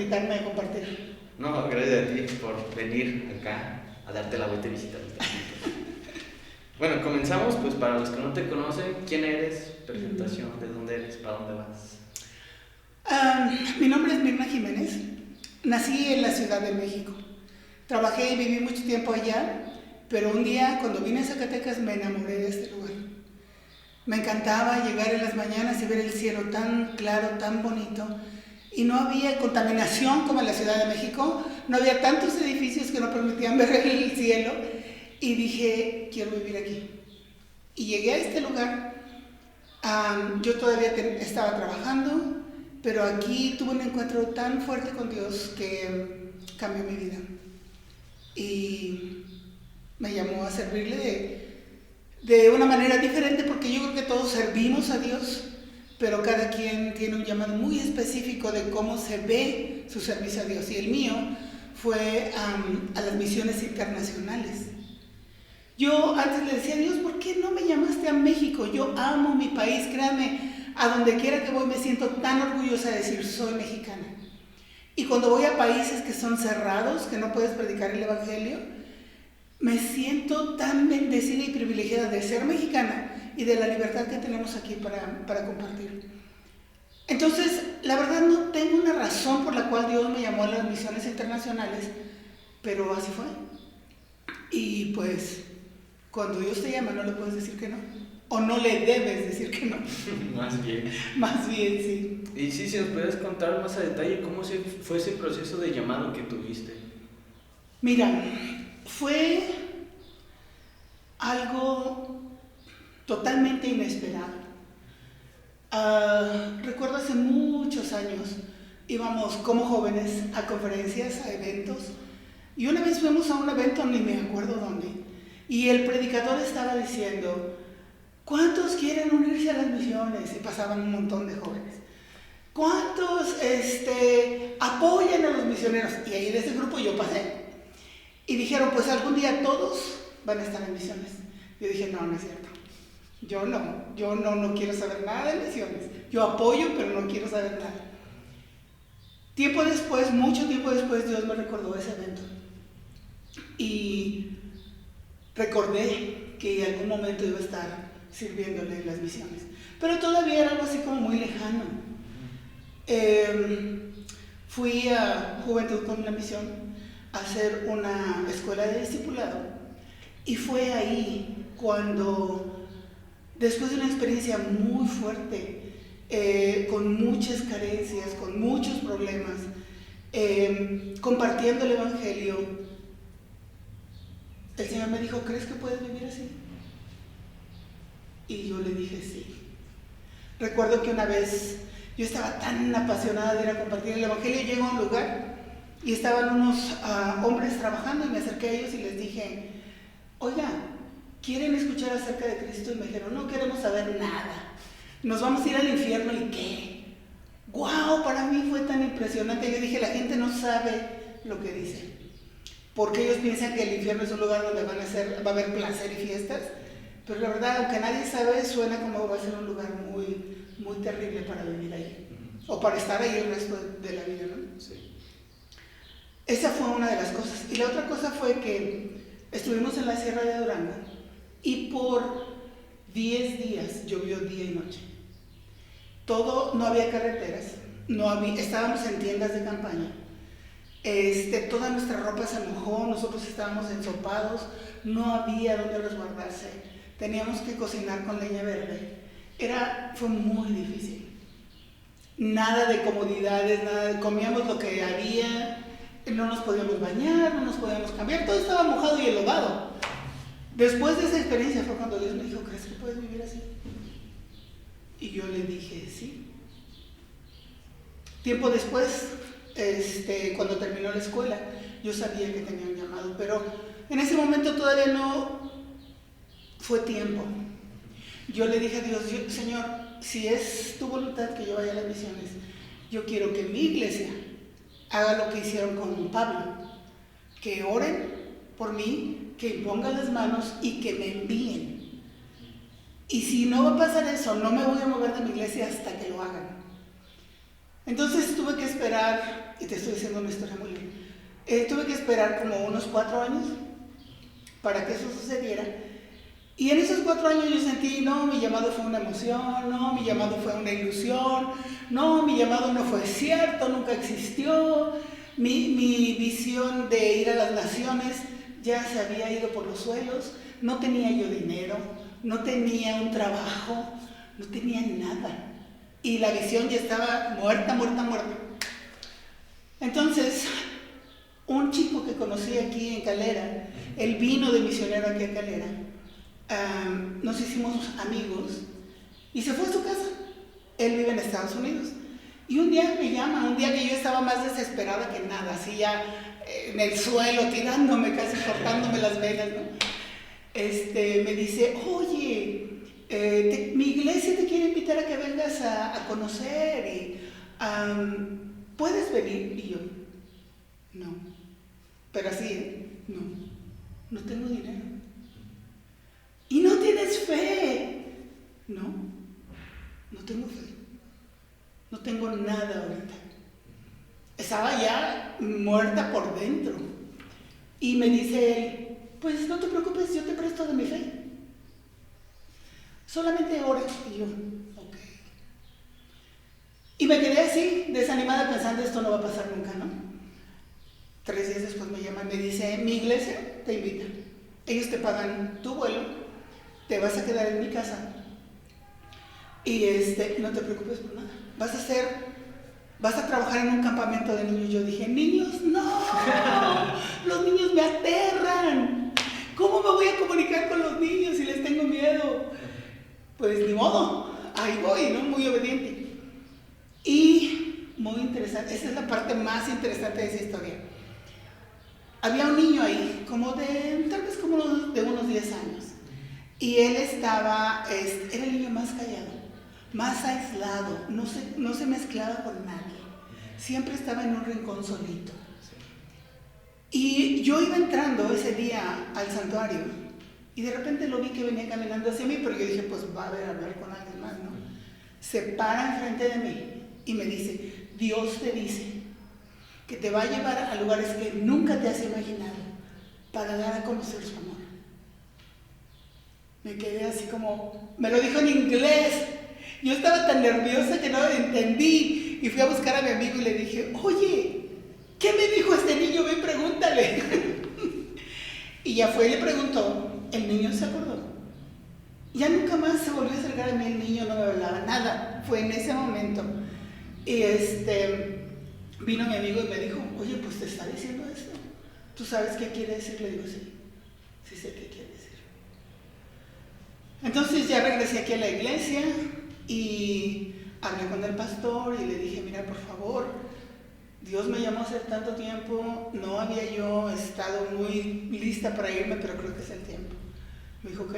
invitarme a compartir. No, gracias a ti por venir acá a darte la vuelta y visitar. Bueno, comenzamos, pues para los que no te conocen, ¿quién eres? Presentación, ¿de dónde eres? ¿Para dónde vas? Mi nombre es Mirna Jiménez, nací en la Ciudad de México. Trabajé y viví mucho tiempo allá, pero un día cuando vine a Zacatecas me enamoré de este lugar. Me encantaba llegar en las mañanas y ver el cielo tan claro, tan bonito, y no había contaminación como en la Ciudad de México, no había tantos edificios que no permitían ver el cielo, y dije, quiero vivir aquí. Y llegué a este lugar, yo todavía estaba trabajando, pero aquí tuve un encuentro tan fuerte con Dios que cambió mi vida. Y me llamó a servirle de una manera diferente, porque yo creo que todos servimos a Dios, pero cada quien tiene un llamado muy específico de cómo se ve su servicio a Dios. Y el mío fue a las misiones internacionales. Yo antes le decía a Dios, ¿por qué no me llamaste a México? Yo amo mi país, créanme, a donde quiera que voy me siento tan orgullosa de decir, soy mexicana. Y cuando voy a países que son cerrados, que no puedes predicar el evangelio, me siento tan bendecida y privilegiada de ser mexicana y de la libertad que tenemos aquí para compartir. Entonces, la verdad no tengo una razón por la cual Dios me llamó a las misiones internacionales, pero así fue. Y pues, cuando Dios te llama no le puedes decir que no, o no le debes decir que no. Más bien. Más bien, sí. Y sí, si nos puedes contar más a detalle cómo fue ese proceso de llamado que tuviste. Mira, fue algo totalmente inesperado. Recuerdo hace muchos años, íbamos como jóvenes a conferencias, a eventos, y una vez fuimos a un evento, ni me acuerdo dónde, y el predicador estaba diciendo, ¿cuántos quieren unirse a las misiones? Y pasaban un montón de jóvenes. ¿Cuántos apoyan a los misioneros? Y ahí de ese grupo yo pasé. Y dijeron, pues algún día todos van a estar en misiones. Yo dije, no, no es cierto. Yo no quiero saber nada de misiones. Yo apoyo, pero no quiero saber nada. Tiempo después, mucho tiempo después, Dios me recordó ese evento. Y recordé que en algún momento iba a estar sirviéndole en las misiones. Pero todavía era algo así como muy lejano. Fui a Juventud con una Misión a hacer una escuela de discipulado, y fue ahí cuando, después de una experiencia muy fuerte, con muchas carencias, con muchos problemas, compartiendo el evangelio, el Señor me dijo, ¿crees que puedes vivir así? Y yo le dije sí. Recuerdo que una vez yo estaba tan apasionada de ir a compartir el evangelio, llego a un lugar y estaban unos hombres trabajando, y me acerqué a ellos y les dije, oiga, ¿quieren escuchar acerca de Cristo? Y me dijeron, no queremos saber nada, nos vamos a ir al infierno. ¿Y qué? ¡Guau! Para mí fue tan impresionante. Yo dije, la gente no sabe lo que dice, porque ellos piensan que el infierno es un lugar donde va a haber placer y fiestas, pero la verdad, aunque nadie sabe, suena como va a ser un lugar muy, muy terrible para vivir ahí, o para estar ahí el resto de la vida, ¿no? Sí. Esa fue una de las cosas. Y la otra cosa fue que estuvimos en la Sierra de Durango, y por 10 días llovió día y noche. No había carreteras, estábamos en tiendas de campaña. Toda nuestra ropa se mojó, nosotros estábamos ensopados, no había dónde resguardarse, teníamos que cocinar con leña verde. Fue muy difícil. Nada de comodidades, comíamos lo que había, no nos podíamos bañar, no nos podíamos cambiar, todo estaba mojado y enlodado. Después de esa experiencia fue cuando Dios me dijo, ¿crees que puedes vivir así? Y yo le dije, sí. Tiempo después, cuando terminó la escuela, yo sabía que tenía un llamado, pero en ese momento todavía no fue tiempo. Yo le dije a Dios, Señor, si es tu voluntad que yo vaya a las misiones, yo quiero que mi iglesia haga lo que hicieron con Pablo, que oren por mí, que impongan las manos y que me envíen. Y si no va a pasar eso, no me voy a mover de mi iglesia hasta que lo hagan. Entonces tuve que esperar y te estoy diciendo una historia muy linda. Tuve que esperar como unos 4 años para que eso sucediera. Y en esos 4 años yo sentí, no, mi llamado fue una emoción, no, mi llamado fue una ilusión, no, mi llamado no fue cierto, nunca existió, mi visión de ir a las naciones ya se había ido por los suelos, no tenía yo dinero, no tenía un trabajo, no tenía nada. Y la visión ya estaba muerta. Entonces, un chico que conocí aquí en Calera, él vino de misionero aquí a Calera, nos hicimos amigos y se fue a su casa. Él vive en Estados Unidos. Y un día me llama, un día que yo estaba más desesperada que nada, así ya en el suelo, tirándome, casi cortándome las venas, ¿no? Me dice, oye, mi iglesia te quiere invitar a que vengas a conocer y ¿puedes venir? Y yo, no, pero así, no tengo dinero. ¿Y no tienes fe? No tengo fe, no tengo nada ahorita. Estaba ya muerta por dentro. Y me dice él, pues no te preocupes, yo te presto de mi fe. Solamente ora. Y yo, ok. Y me quedé así, desanimada, pensando, esto no va a pasar nunca, ¿no? 3 días después me llama y me dice, mi iglesia te invita. Ellos te pagan tu vuelo, te vas a quedar en mi casa y no te preocupes por nada. Vas a trabajar en un campamento de niños. Yo dije, niños, no, los niños me aterran. ¿Cómo me voy a comunicar con los niños si les tengo miedo? Pues ni modo, ahí voy, ¿no? Muy obediente. Y muy interesante, esa es la parte más interesante de esa historia. Había un niño ahí, tal vez como de unos 10 años. Y él era el niño más callado, más aislado, no se mezclaba con nadie. Siempre estaba en un rincón solito. Y yo iba entrando ese día al santuario y de repente lo vi que venía caminando hacia mí, pero yo dije, pues va a hablar con alguien más, ¿no? Se para enfrente de mí y me dice, Dios te dice que te va a llevar a lugares que nunca te has imaginado para dar a conocer su amor. Me quedé así como, me lo dijo en inglés. Yo estaba tan nerviosa que no lo entendí y fui a buscar a mi amigo y le dije, oye, ¿qué me dijo este niño? Ven, pregúntale. Y ya fue y le preguntó, el niño se acordó. Ya nunca más se volvió a acercar a mí el niño, no me hablaba nada. Fue en ese momento. Y vino mi amigo y me dijo, oye, pues te está diciendo esto. ¿Tú sabes qué quiere decir? Le digo, sí sé qué quiere decir. Entonces ya regresé aquí a la iglesia y hablé con el pastor y le dije, mira, por favor, Dios me llamó hace tanto tiempo, no había yo estado muy lista para irme, pero creo que es el tiempo. Me dijo, ok,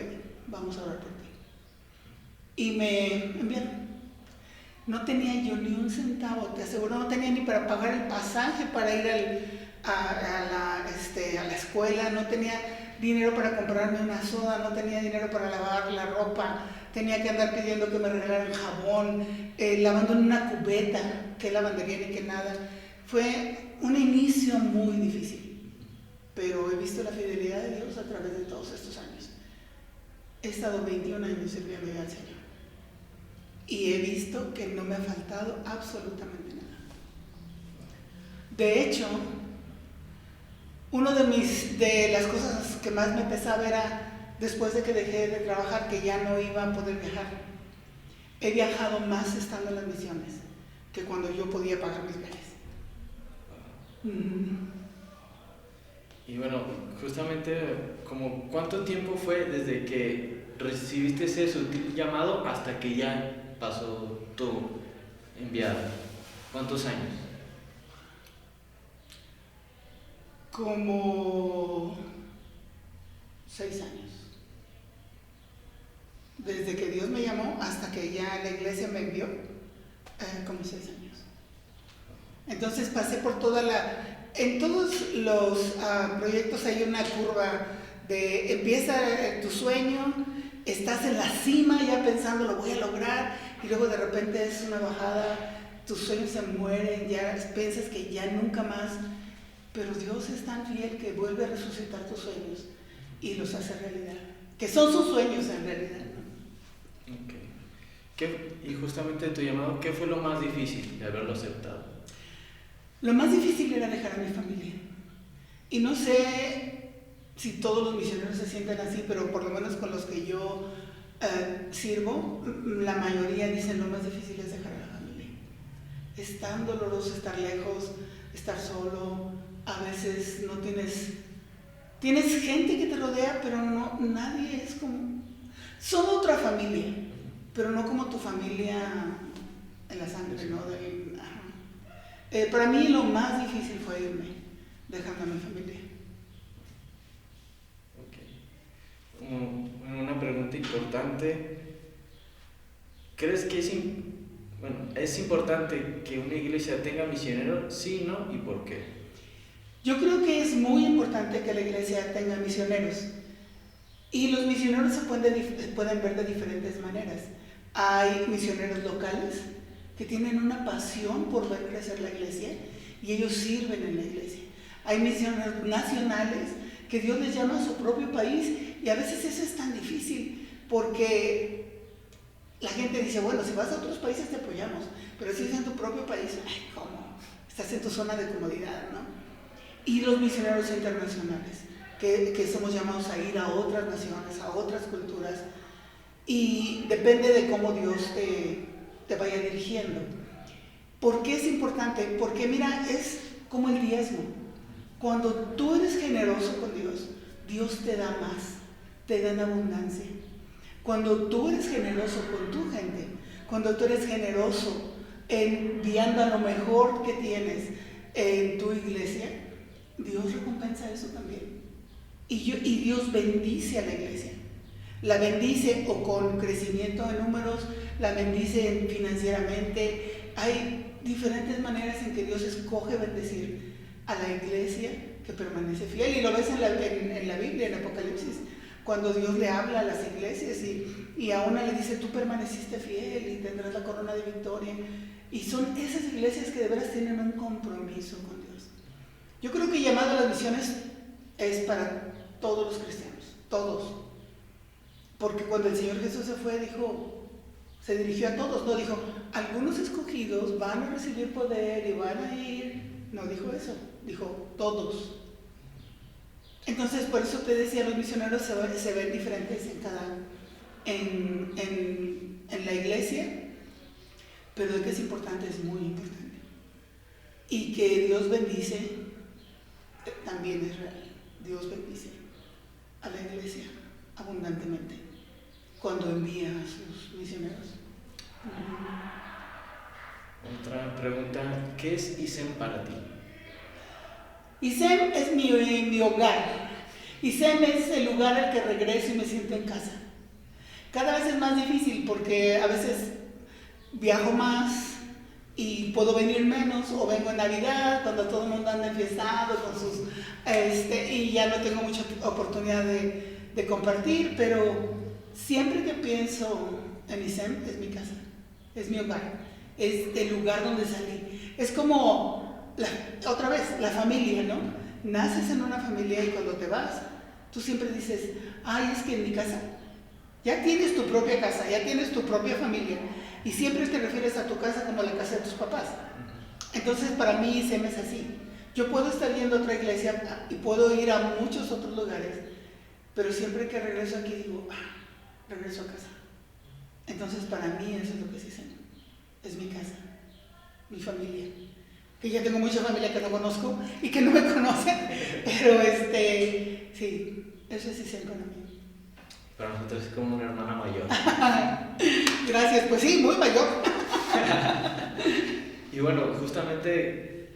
vamos a orar por ti. Y me enviaron. No tenía yo ni un centavo, te aseguro, no tenía ni para pagar el pasaje para ir a la escuela, no tenía dinero para comprarme una soda, no tenía dinero para lavar la ropa, tenía que andar pidiendo que me regalaran jabón, lavando en una cubeta, que lavandería ni que nada. Fue un inicio muy difícil, pero he visto la fidelidad de Dios a través de todos estos años. He estado 21 años sirviendo al Señor y he visto que no me ha faltado absolutamente nada. De hecho, una de las cosas que más me pesaba era, después de que dejé de trabajar, que ya no iba a poder viajar. He viajado más estando en las misiones que cuando yo podía pagar mis viajes. Y bueno, justamente, ¿cuánto tiempo fue desde que recibiste ese sutil llamado hasta que ya pasó tu enviado? ¿Cuántos años? Como 6 años. Desde que Dios me llamó hasta que ya la iglesia me envió, como 6 años. Entonces pasé por en todos los proyectos hay una curva de empieza tu sueño, estás en la cima ya pensando lo voy a lograr y luego de repente es una bajada tus sueños se mueren, ya piensas que ya nunca más, pero Dios es tan fiel que vuelve a resucitar tus sueños y los hace realidad, que son sus sueños en realidad, ¿no? Okay. Y justamente tu llamado, ¿qué fue lo más difícil de haberlo aceptado? Lo más difícil era dejar a mi familia. Y no sé si todos los misioneros se sienten así, pero por lo menos con los que yo sirvo, la mayoría dicen lo más difícil es dejar a la familia. Es tan doloroso estar lejos, estar solo, a veces no tienes gente que te rodea, pero no, nadie es como, son otra familia, pero no como tu familia en la sangre, ¿no? Para mí lo más difícil fue irme, dejando a mi familia. Una pregunta importante. ¿Crees que es importante que una iglesia tenga misioneros? Sí, ¿no? ¿Y por qué? Yo creo que es muy importante que la iglesia tenga misioneros. Y los misioneros se pueden ver de diferentes maneras. Hay misioneros locales que tienen una pasión por ver crecer la iglesia y ellos sirven en la iglesia. Hay misioneros nacionales que Dios les llama a su propio país y a veces eso es tan difícil porque la gente dice, bueno, si vas a otros países te apoyamos, pero si es en tu propio país, ay, ¿cómo? Estás en tu zona de comodidad, ¿no? Y los misioneros internacionales, que somos llamados a ir a otras naciones, a otras culturas, y depende de cómo Dios te vaya dirigiendo. ¿Por qué es importante? Porque mira, es como el diezmo. Cuando tú eres generoso con Dios, Dios te da más, te da en abundancia. Cuando tú eres generoso con tu gente, cuando tú eres generoso enviando a lo mejor que tienes en tu iglesia, Dios recompensa eso también. Y Dios bendice a la iglesia. La bendice o con crecimiento de números, la bendice financieramente. Hay diferentes maneras en que Dios escoge bendecir a la iglesia que permanece fiel. Y lo ves en la Biblia, en Apocalipsis, cuando Dios le habla a las iglesias y a una le dice, tú permaneciste fiel y tendrás la corona de victoria. Y son esas iglesias que de veras tienen un compromiso con Dios. Yo creo que llamado a las misiones es para todos los cristianos, todos. Porque cuando el Señor Jesús se fue, se dirigió a todos, no dijo, algunos escogidos van a recibir poder y van a ir. No dijo eso, dijo todos. Entonces, por eso te decía, los misioneros se ven diferentes en la iglesia, pero de que es importante, es muy importante. Y que Dios bendice, también es real. Dios bendice a la iglesia abundantemente cuando envía a sus misioneros. Otra pregunta, ¿qué es ISEM para ti? ISEM es mi hogar. ISEM es el lugar al que regreso y me siento en casa. Cada vez es más difícil porque a veces viajo más y puedo venir menos, o vengo en Navidad cuando todo el mundo anda enfiestado con sus y ya no tengo mucha oportunidad de compartir, pero siempre que pienso en ISEM es mi casa, es mi hogar, es el lugar donde salí. Es como otra vez la familia, ¿no? Naces en una familia y cuando te vas tú siempre dices, ay, es que en mi casa ya tienes tu propia casa, ya tienes tu propia familia. Y siempre te refieres a tu casa como la casa de tus papás. Entonces, para mí, ISEM es así. Yo puedo estar yendo a otra iglesia y puedo ir a muchos otros lugares, pero siempre que regreso aquí digo, regreso a casa. Entonces, para mí, eso es lo que es ISEM. Es mi casa, mi familia. Que ya tengo mucha familia que no conozco y que no me conocen, pero sí, eso es ISEM para mí. Para nosotros es como una hermana mayor. Gracias, pues sí, muy mayor. Y bueno, justamente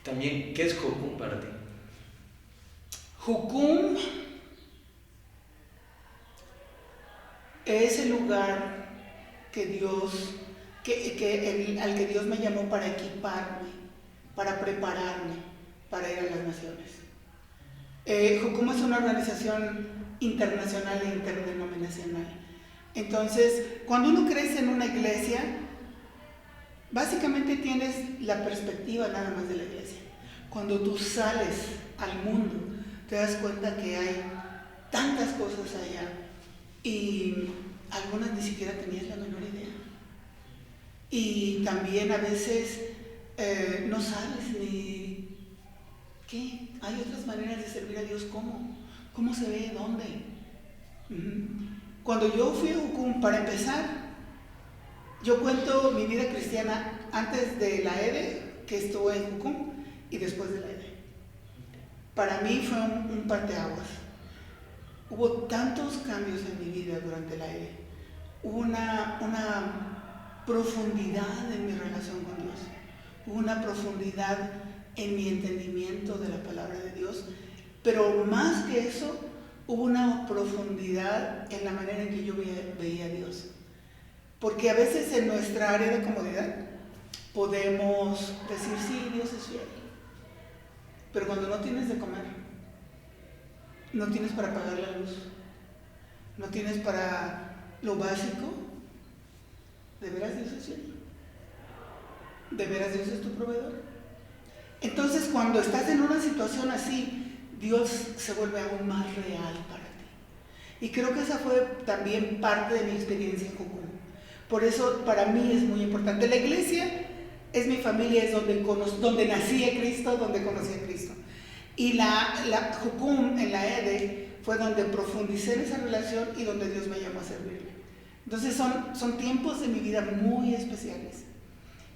también, ¿qué es Jucum para ti? Jucum es el lugar que Dios, al que Dios me llamó para equiparme, para prepararme para ir a las naciones. Jucum es una organización internacional e interdenominacional. Entonces, cuando uno crece en una iglesia, Básicamente tienes la perspectiva nada más de la iglesia. Cuando tú sales al mundo, te das cuenta que hay tantas cosas allá y algunas ni siquiera tenías la menor idea. Y también a veces no sabes ni qué. Hay otras maneras de servir a Dios. ¿Cómo se ve? ¿Dónde? Cuando yo fui a Jucum, para empezar, yo cuento mi vida cristiana antes de la EDE, que estuve en Jucum, y después de la EDE. Para mí fue un parteaguas. Hubo tantos cambios en mi vida durante la EDE. Hubo una profundidad en mi relación con Dios. Hubo una profundidad en mi entendimiento de la palabra de Dios. Pero más que eso, hubo una profundidad en la manera en que yo veía a Dios. Porque a veces en nuestra área de comodidad podemos decir, sí, Dios es fiel. Pero cuando no tienes de comer, no tienes para pagar la luz, no tienes para lo básico, ¿de veras Dios es fiel? ¿De veras Dios es tu proveedor? Entonces, cuando estás en una situación así, Dios se vuelve aún más real para ti. Y creo que esa fue también parte de mi experiencia en Jucum. Por eso para mí es muy importante. La iglesia es mi familia, es donde nací a Cristo, donde conocí a Cristo. Y la Jucum en la EDE fue donde profundicé en esa relación y donde Dios me llamó a servirle. Entonces son tiempos de mi vida muy especiales.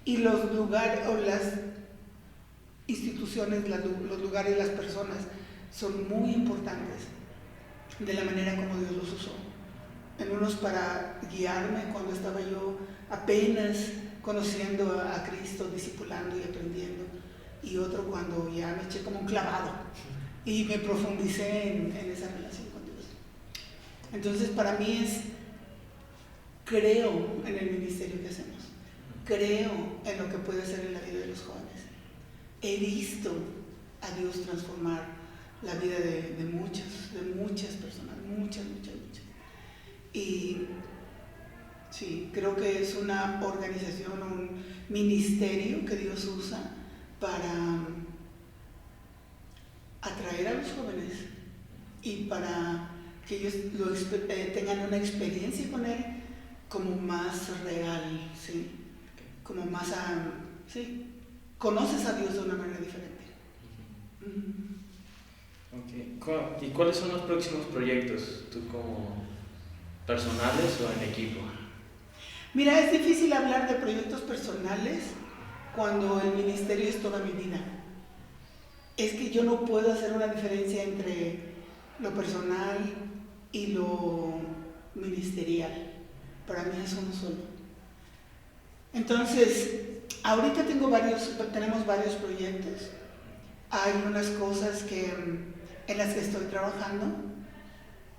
Y los lugares o las instituciones, los lugares, las personas son muy importantes de la manera como Dios los usó. En unos para guiarme cuando estaba yo apenas conociendo a Cristo, discipulando y aprendiendo, y otro cuando ya me eché como un clavado y me profundicé en esa relación con Dios. Entonces para mí creo en el ministerio que hacemos, creo en lo que puede hacer en la vida de los jóvenes. He visto a Dios transformar la vida de muchas personas, muchas. Y sí, creo que es una organización, un ministerio que Dios usa para atraer a los jóvenes y para que ellos tengan una experiencia con Él como más real, ¿sí? Como más, sí, conoces a Dios de una manera diferente. Okay. ¿Y cuáles son los próximos proyectos, tú como personales o en equipo? Mira, es difícil hablar de proyectos personales cuando el ministerio es toda mi vida. Es que yo no puedo hacer una diferencia entre lo personal y lo ministerial. Para mí es uno solo. Entonces, ahorita tenemos varios proyectos. Hay unas cosas en las que estoy trabajando.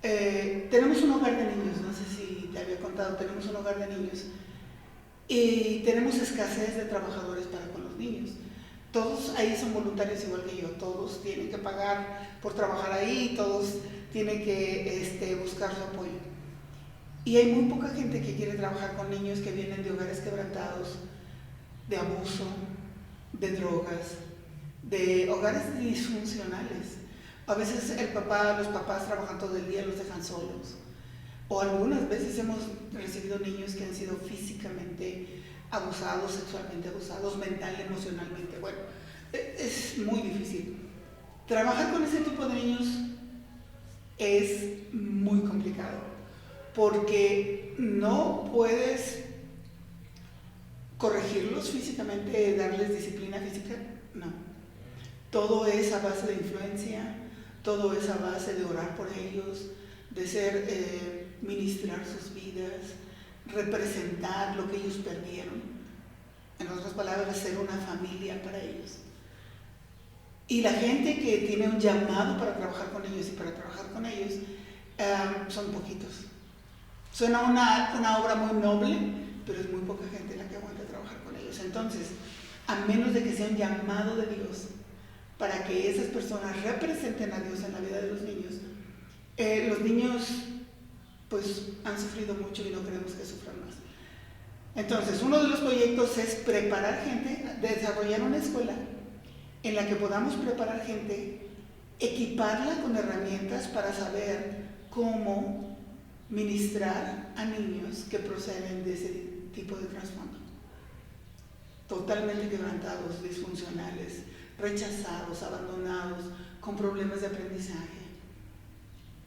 Tenemos un hogar de niños, no sé si te había contado, tenemos un hogar de niños y tenemos escasez de trabajadores para con los niños. Todos ahí son voluntarios igual que yo, todos tienen que pagar por trabajar ahí, todos tienen que buscar su apoyo. Y hay muy poca gente que quiere trabajar con niños que vienen de hogares quebrantados, de abuso, de drogas, de hogares disfuncionales. A veces los papás trabajan todo el día, los dejan solos. O algunas veces hemos recibido niños que han sido físicamente abusados, sexualmente abusados, mental, emocionalmente. Bueno, es muy difícil. Trabajar con ese tipo de niños es muy complicado, porque no puedes corregirlos físicamente, darles disciplina física, no. Todo es a base de influencia, todo es a base de orar por ellos, de ministrar sus vidas, representar lo que ellos perdieron. En otras palabras, ser una familia para ellos. Y la gente que tiene un llamado para trabajar con ellos y para trabajar con ellos son poquitos. Suena una obra muy noble, pero es muy poca gente la que aguanta trabajar con ellos. Entonces, a menos de que sea un llamado de Dios para que esas personas representen a Dios en la vida de los niños pues han sufrido mucho y no queremos que sufran más. Entonces, uno de los proyectos es preparar gente, desarrollar una escuela en la que podamos preparar gente, equiparla con herramientas para saber cómo ministrar a niños que proceden de ese tipo de trasfondo. Totalmente quebrantados, disfuncionales, rechazados, abandonados, con problemas de aprendizaje.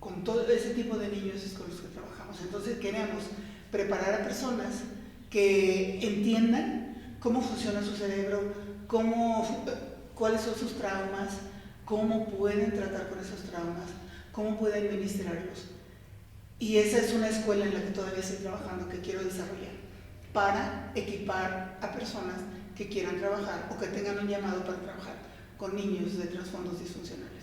Con todo ese tipo de niños es con los que trabajamos. Entonces queremos preparar a personas que entiendan cómo funciona su cerebro, cuáles son sus traumas, cómo pueden tratar con esos traumas, cómo pueden ministrarlos. Y esa es una escuela en la que todavía estoy trabajando, que quiero desarrollar, para equipar a personas que quieran trabajar o que tengan un llamado para trabajar con niños de trasfondos disfuncionales.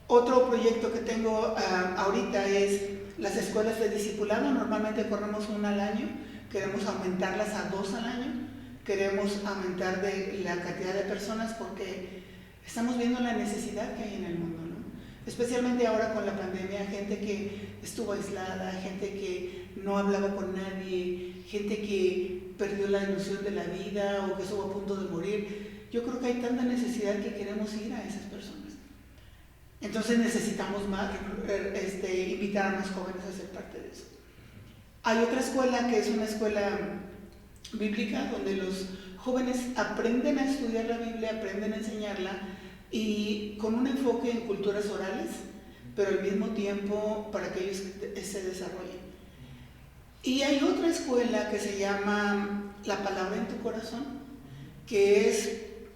Otro proyecto que tengo ahorita es las escuelas de discipulado. Normalmente corremos una al año, queremos aumentarlas a 2 al año, queremos aumentar la cantidad de personas porque estamos viendo la necesidad que hay en el mundo, ¿no? Especialmente ahora con la pandemia, gente que estuvo aislada, gente que no hablaba con nadie, gente que perdió la ilusión de la vida o que estuvo a punto de morir. Yo creo que hay tanta necesidad que queremos ir a esas personas. Entonces necesitamos más, invitar a más jóvenes a ser parte de eso. Hay otra escuela que es una escuela bíblica donde los jóvenes aprenden a estudiar la Biblia, aprenden a enseñarla y con un enfoque en culturas orales, pero al mismo tiempo para que ellos se desarrollen. Y hay otra escuela que se llama La Palabra en tu Corazón, que es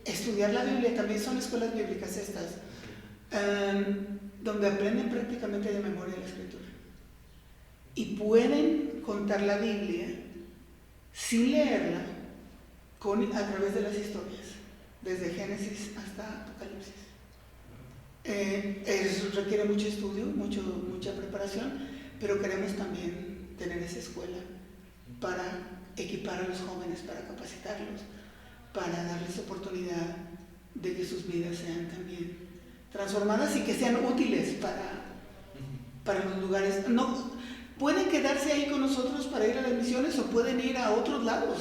estudiar la Biblia. También son escuelas bíblicas estas, donde aprenden prácticamente de memoria la Escritura y pueden contar la Biblia sin leerla a través de las historias, desde Génesis hasta Apocalipsis. Eso requiere mucho estudio, mucha preparación, pero queremos también tener esa escuela para equipar a los jóvenes, para capacitarlos, para darles oportunidad de que sus vidas sean también transformadas y que sean útiles para los lugares. No, pueden quedarse ahí con nosotros para ir a las misiones o pueden ir a otros lados,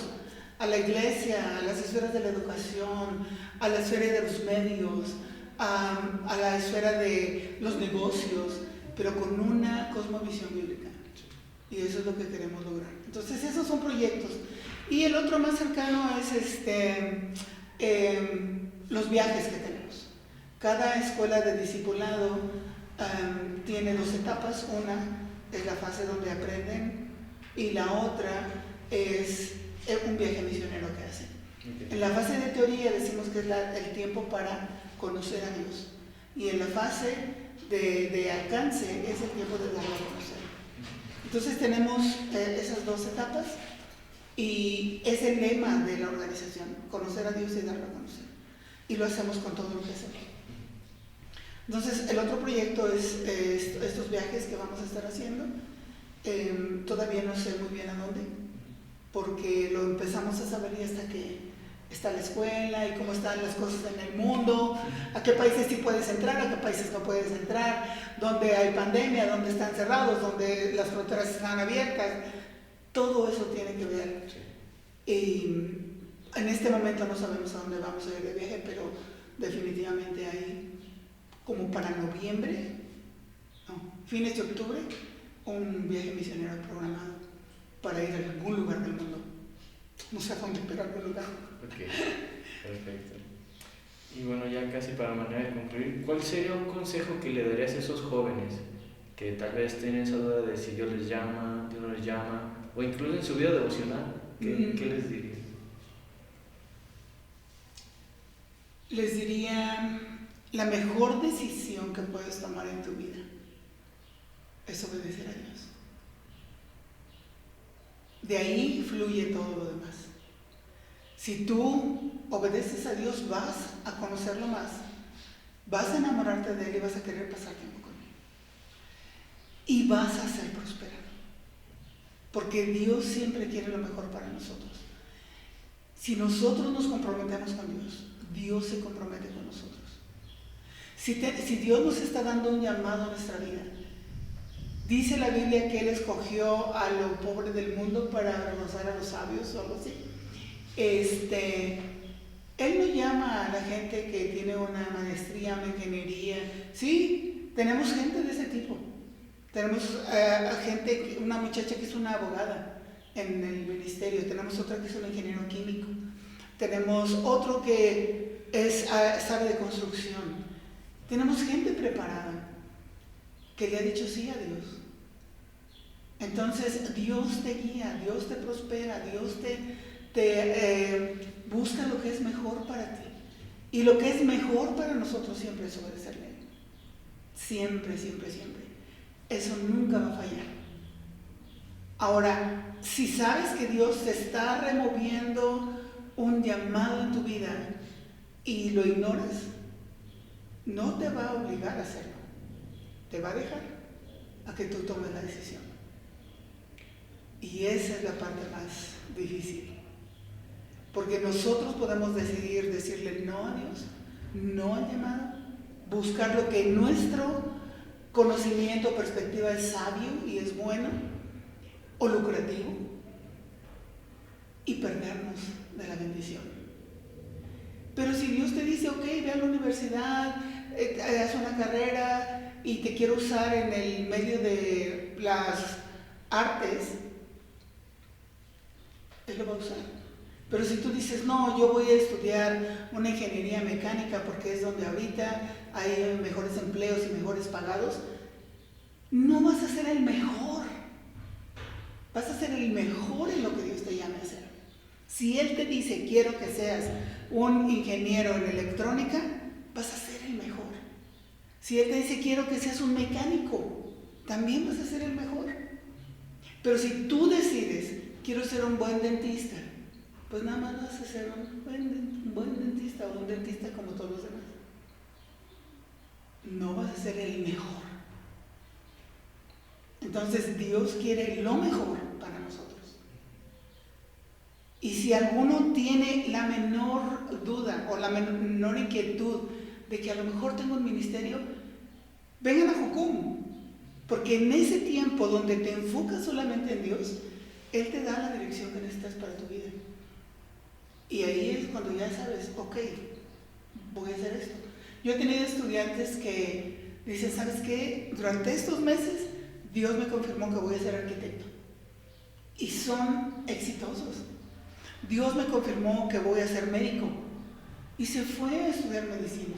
a la iglesia, a las esferas de la educación, a la esfera de los medios, a la esfera de los negocios, pero con una cosmovisión bíblica. Y eso es lo que queremos lograr. Entonces esos son proyectos. Y el otro más cercano es los viajes que tenemos. Cada escuela de discipulado tiene 2 etapas. Una es la fase donde aprenden y la otra es un viaje misionero que hacen. Okay. En la fase de teoría decimos que es el tiempo para conocer a Dios. Y en la fase de alcance es el tiempo de darlo a conocer. Entonces tenemos esas 2 etapas y es el lema de la organización, conocer a Dios y darlo a conocer. Y lo hacemos con todo lo que hacemos. Entonces el otro proyecto es estos viajes que vamos a estar haciendo. Todavía no sé muy bien a dónde, porque lo empezamos a saber y hasta que está la escuela y cómo están las cosas en el mundo, a qué países sí puedes entrar, a qué países no puedes entrar, dónde hay pandemia, dónde están cerrados, dónde las fronteras están abiertas. Todo eso tiene que ver. Sí. Y en este momento no sabemos a dónde vamos a ir de viaje, pero definitivamente hay, como para noviembre, fines de octubre, un viaje misionero programado para ir a algún lugar del mundo. No sé a dónde, pero a algún lugar. Ok, perfecto. Y bueno, ya casi para manera de concluir, ¿cuál sería un consejo que le darías a esos jóvenes que tal vez tienen esa duda de si Dios les llama, Dios no les llama, o incluso en su vida devocional? ¿Qué les dirías? Les diría, la mejor decisión que puedes tomar en tu vida es obedecer a Dios. De ahí fluye todo lo demás. Si tú obedeces a Dios, vas a conocerlo más, vas a enamorarte de Él y vas a querer pasar tiempo con Él. Y vas a ser prosperado. Porque Dios siempre quiere lo mejor para nosotros. Si nosotros nos comprometemos con Dios, Dios se compromete con nosotros. Si Dios nos está dando un llamado a nuestra vida, Dice la Biblia que Él escogió a lo pobre del mundo para avergonzar a los sabios o algo así. Él no llama a la gente que tiene una maestría, una ingeniería. Sí, tenemos gente de ese tipo. Tenemos gente, una muchacha que es una abogada en el ministerio. Tenemos otra que es un ingeniero químico. Tenemos otro que sabe de construcción. Tenemos gente preparada que le ha dicho sí a Dios. Entonces Dios te guía, Dios te prospera, Dios te busca lo que es mejor para ti. Y lo que es mejor para nosotros siempre es obedecerle. Siempre, siempre, siempre. Eso nunca va a fallar. Ahora, si sabes que Dios te está removiendo un llamado en tu vida y lo ignoras, no te va a obligar a hacerlo. Te va a dejar a que tú tomes la decisión. Y esa es la parte más difícil. Porque nosotros podemos decidir decirle no a Dios, no al llamado, buscar lo que en nuestro conocimiento o perspectiva es sabio y es bueno o lucrativo y perdernos de la bendición. Pero si Dios te dice, ok, ve a la universidad, haz una carrera y te quiero usar en el medio de las artes, Él lo va a usar. Pero si tú dices, no, yo voy a estudiar una ingeniería mecánica porque es donde ahorita hay mejores empleos y mejores pagados, no vas a ser el mejor. Vas a ser el mejor en lo que Dios te llame a hacer. Si Él te dice, quiero que seas un ingeniero en electrónica, vas a ser el mejor. Si Él te dice, quiero que seas un mecánico, también vas a ser el mejor. Pero si tú decides, quiero ser un buen dentista, pues nada más vas a ser un buen dentista o un dentista como todos los demás. No vas a ser el mejor. Entonces Dios quiere lo mejor para nosotros. Y si alguno tiene la menor duda o la menor inquietud de que a lo mejor tengo un ministerio, vengan a Jucum. Porque en ese tiempo donde te enfocas solamente en Dios, Él te da la dirección que necesitas para tu vida. Y ahí es cuando ya sabes, ok, voy a hacer esto. Yo he tenido estudiantes que dicen, ¿sabes qué? Durante estos meses Dios me confirmó que voy a ser arquitecto. Y son exitosos. Dios me confirmó que voy a ser médico. Y se fue a estudiar medicina.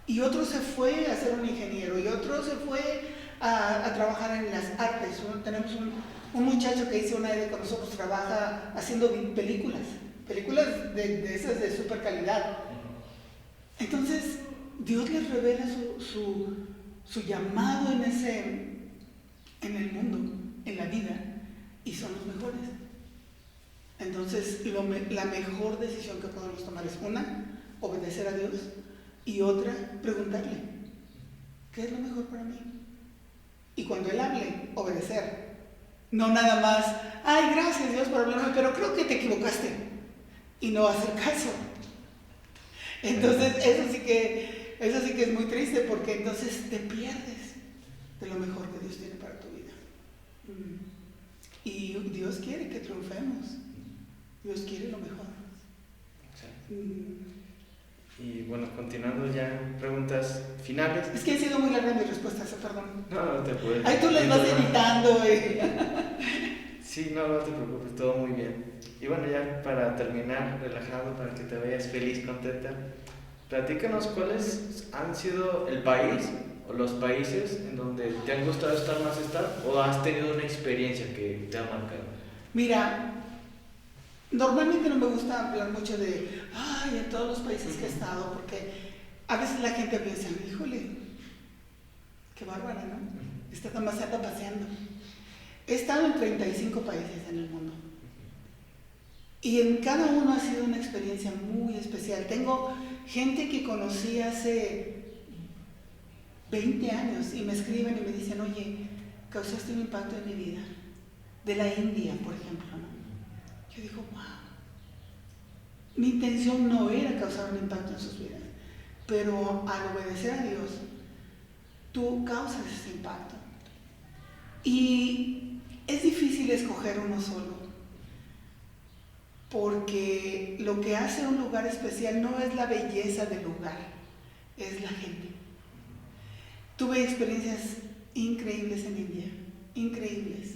Y otro se fue a ser un ingeniero. Y otro se fue a trabajar en las artes. Tenemos un muchacho que hizo una idea con nosotros, trabaja haciendo películas de esas de super calidad. Entonces Dios les revela su llamado en el mundo, en la vida, y son los mejores. Entonces la mejor decisión que podemos tomar es una, obedecer a Dios, y otra, preguntarle, ¿qué es lo mejor para mí? Y cuando Él hable, obedecer. No nada más, ay, gracias Dios por hablarme, pero creo que te equivocaste. Y no hacer caso. Entonces, eso sí que es muy triste, porque entonces te pierdes de lo mejor que Dios tiene para tu vida. Y Dios quiere que triunfemos. Dios quiere lo mejor. Y bueno, continuando ya, preguntas finales. Es que han sido muy largas mis respuestas, perdón. No te puedes. Ahí tú las vas editando. Sí, no te preocupes, todo muy bien. Y bueno, ya para terminar, relajado, para que te vayas feliz, contenta, platícanos cuáles han sido el país o los países en donde te han gustado estar o has tenido una experiencia que te ha marcado. Mira, normalmente no me gusta hablar mucho de en todos los países que he estado, porque a veces la gente piensa, híjole, qué bárbara, ¿no? Está demasiado paseando. He estado en 35 países en el mundo. Y en cada uno ha sido una experiencia muy especial. Tengo gente que conocí hace 20 años y me escriben y me dicen, oye, causaste un impacto en mi vida. De la India, por ejemplo, ¿no? Yo digo, wow. Mi intención no era causar un impacto en sus vidas, pero al obedecer a Dios, tú causas ese impacto. Y es difícil escoger uno solo, porque lo que hace un lugar especial no es la belleza del lugar, es la gente. Tuve experiencias increíbles en India, increíbles.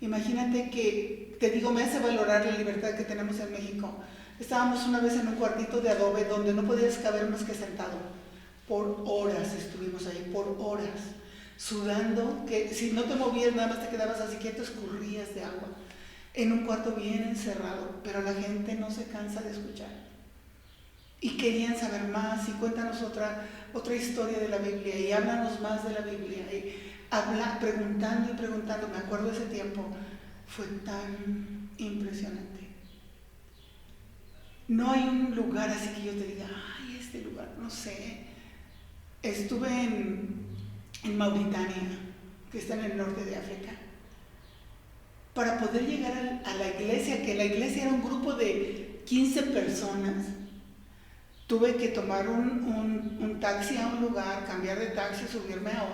Imagínate que, te digo, me hace valorar la libertad que tenemos en México. Estábamos una vez en un cuartito de adobe donde no podías caber más que sentado. Por horas estuvimos ahí, por horas, sudando, que si no te movías nada más te quedabas así quieto, escurrías de agua. En un cuarto bien encerrado, pero la gente no se cansa de escuchar. Y querían saber más, y cuéntanos otra historia de la Biblia, y háblanos más de la Biblia, y preguntando y preguntando. Me acuerdo de ese tiempo, fue tan impresionante. No hay un lugar así que yo te diga, ay, este lugar, no sé. Estuve en Mauritania, que está en el norte de África. Para poder llegar a la iglesia, que la iglesia era un grupo de 15 personas, tuve que tomar un taxi a un lugar, cambiar de taxi, subirme a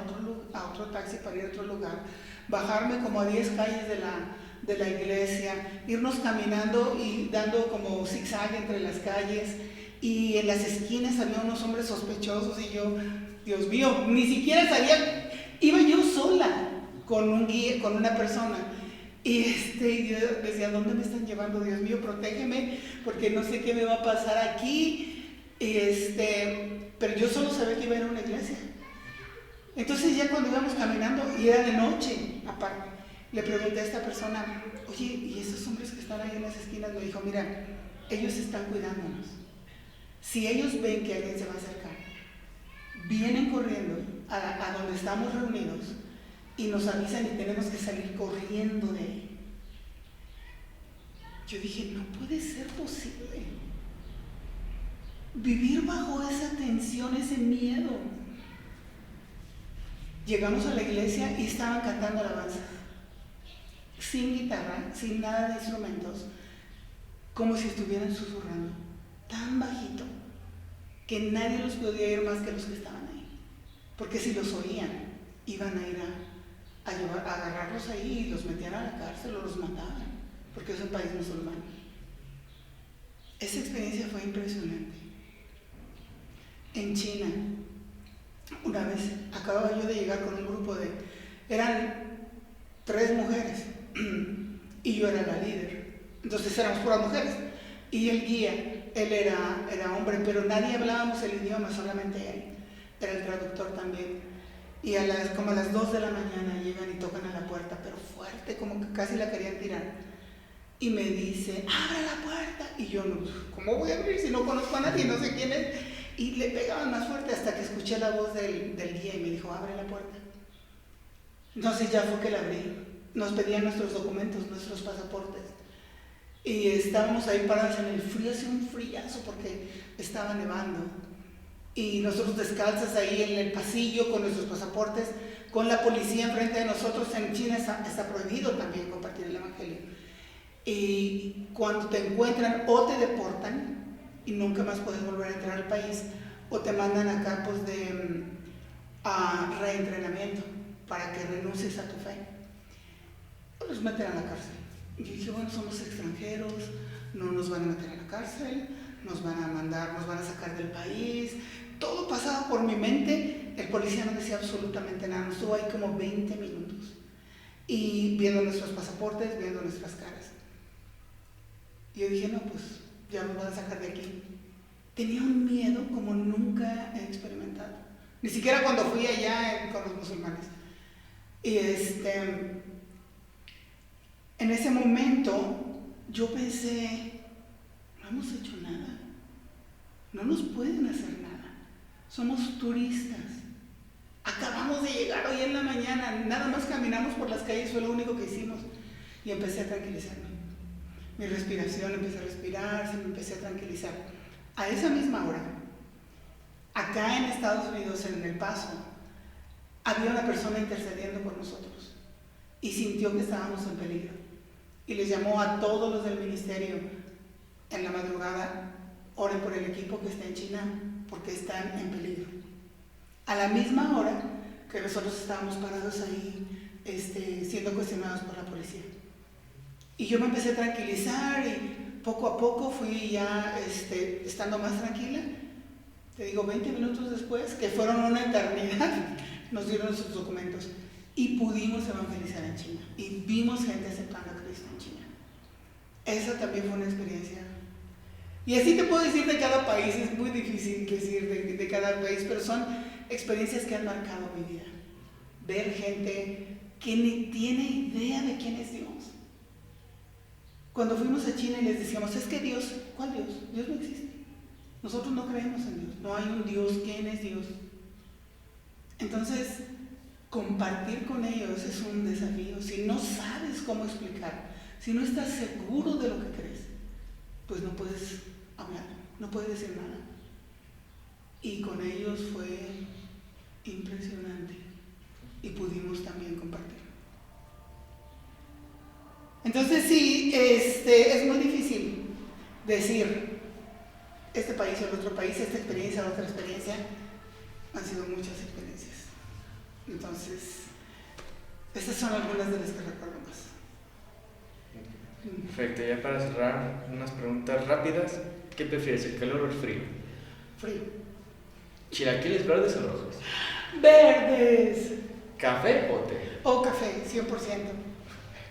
otro taxi para ir a otro lugar, bajarme como a 10 calles de la iglesia, irnos caminando y dando como zigzag entre las calles, y en las esquinas había unos hombres sospechosos y yo, Dios mío, ni siquiera sabía, iba yo sola con un guía, con una persona. Y yo decía, ¿dónde me están llevando? Dios mío, protégeme, porque no sé qué me va a pasar aquí. Pero yo solo sabía que iba a ir a una iglesia. Entonces ya cuando íbamos caminando, y era de noche, aparte, le pregunté a esta persona, oye, ¿y esos hombres que están ahí en las esquinas? Me dijo, mira, ellos están cuidándonos. Si ellos ven que alguien se va a acercar, vienen corriendo a donde estamos reunidos, y nos avisan y tenemos que salir corriendo de ahí. Yo dije, no puede ser posible vivir bajo esa tensión, ese miedo. Llegamos a la iglesia y estaban cantando alabanza, sin guitarra, sin nada de instrumentos, como si estuvieran susurrando, tan bajito que nadie los podía oír más que los que estaban ahí, porque si los oían iban a ir a agarrarlos ahí y los metían a la cárcel o los mataban, porque es un país musulmán. Esa experiencia fue impresionante. En China, una vez acababa yo de llegar con un grupo eran 3 mujeres y yo era la líder, entonces éramos puras mujeres, y el guía, él era hombre, pero nadie hablábamos el idioma, solamente él, era el traductor también. Y como a las 2 de la mañana llegan y tocan a la puerta, pero fuerte, como que casi la querían tirar. Y me dice, abre la puerta. Y yo, no, ¿cómo voy a abrir si no conozco a nadie, no sé quién es? Y le pegaban más fuerte hasta que escuché la voz del guía y me dijo, abre la puerta. Entonces ya fue que la abrí. Nos pedían nuestros documentos, nuestros pasaportes. Y estábamos ahí parados en el frío, hacía un friazo porque estaba nevando. Y nosotros descalzas ahí en el pasillo con nuestros pasaportes, con la policía enfrente de nosotros. En China está prohibido también compartir el evangelio. Y cuando te encuentran, o te deportan y nunca más puedes volver a entrar al país, o te mandan a campos de reentrenamiento para que renuncies a tu fe, o los meten a la cárcel. Y yo dije, bueno, somos extranjeros, no nos van a meter a la cárcel, nos van a sacar del país. Todo pasaba por mi mente. El policía no decía absolutamente nada, nos estuvo ahí como 20 minutos y viendo nuestros pasaportes, viendo nuestras caras. Y yo dije, no, pues ya me van a sacar de aquí. Tenía un miedo como nunca he experimentado, ni siquiera cuando fui allá con los musulmanes. Y en ese momento yo pensé, no hemos hecho nada, no nos pueden hacer nada. Somos turistas. Acabamos de llegar hoy en la mañana, nada más caminamos por las calles, fue lo único que hicimos. Y empecé a tranquilizarme. Mi respiración, empecé a respirar, me empecé a tranquilizar. A esa misma hora, acá en Estados Unidos, en El Paso, había una persona intercediendo por nosotros y sintió que estábamos en peligro. Y les llamó a todos los del ministerio en la madrugada, oren por el equipo que está en China, porque están en peligro. A la misma hora que nosotros estábamos parados ahí, siendo cuestionados por la policía. Y yo me empecé a tranquilizar y poco a poco fui ya estando más tranquila. Te digo, 20 minutos después, que fueron una eternidad, nos dieron sus documentos y pudimos evangelizar en China. Y vimos gente aceptando a Cristo en China. Esa también fue una experiencia. Y así te puedo decir de cada país, es muy difícil decir de cada país, pero son experiencias que han marcado mi vida. Ver gente que ni tiene idea de quién es Dios. Cuando fuimos a China y les decíamos, es que Dios, ¿cuál Dios? Dios no existe. Nosotros no creemos en Dios, no hay un Dios. ¿Quién es Dios? Entonces, compartir con ellos es un desafío. Si no sabes cómo explicar, si no estás seguro de lo que crees, pues no puedes hablar, no puedes decir nada. Y con ellos fue impresionante y pudimos también compartir. Entonces sí, es muy difícil decir este país o el otro país, esta experiencia o otra experiencia. Han sido muchas experiencias. Entonces, estas son algunas de las que recuerdo más. Perfecto, ya para cerrar, unas preguntas rápidas. ¿Qué prefieres, el calor o el frío? Frío. ¿Chilaquiles verdes o rojos? Verdes. ¿Café o té? O café, 100%.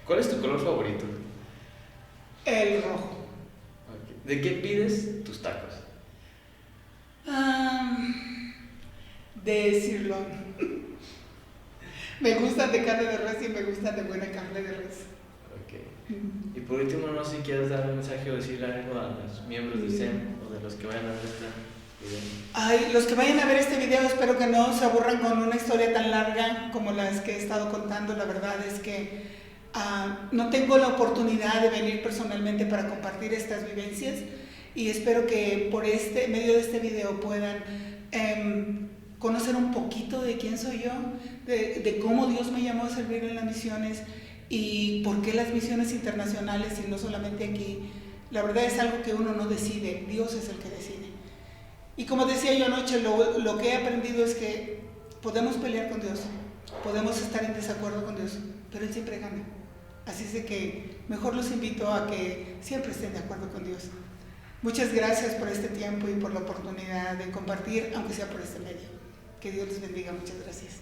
¿Cuál es tu color favorito? El rojo. Okay. ¿De qué pides tus tacos? De sirloin. Me gustan de carne de res y me gustan de buena carne de res. Okay. Y por último, no sé si quieres dar un mensaje o decirle algo a los miembros de SEM o de los que vayan a ver este video. Ay, los que vayan a ver este video, espero que no se aburran con una historia tan larga como las que he estado contando. La verdad es que no tengo la oportunidad de venir personalmente para compartir estas vivencias y espero que por medio de este video puedan conocer un poquito de quién soy yo, de cómo Dios me llamó a servir en las misiones y por qué las misiones internacionales y no solamente aquí. La verdad es algo que uno no decide, Dios es el que decide. Y como decía yo anoche, lo que he aprendido es que podemos pelear con Dios, podemos estar en desacuerdo con Dios, pero Él siempre gana. Así es de que mejor los invito a que siempre estén de acuerdo con Dios. Muchas gracias por este tiempo y por la oportunidad de compartir, aunque sea por este medio. Que Dios les bendiga. Muchas gracias.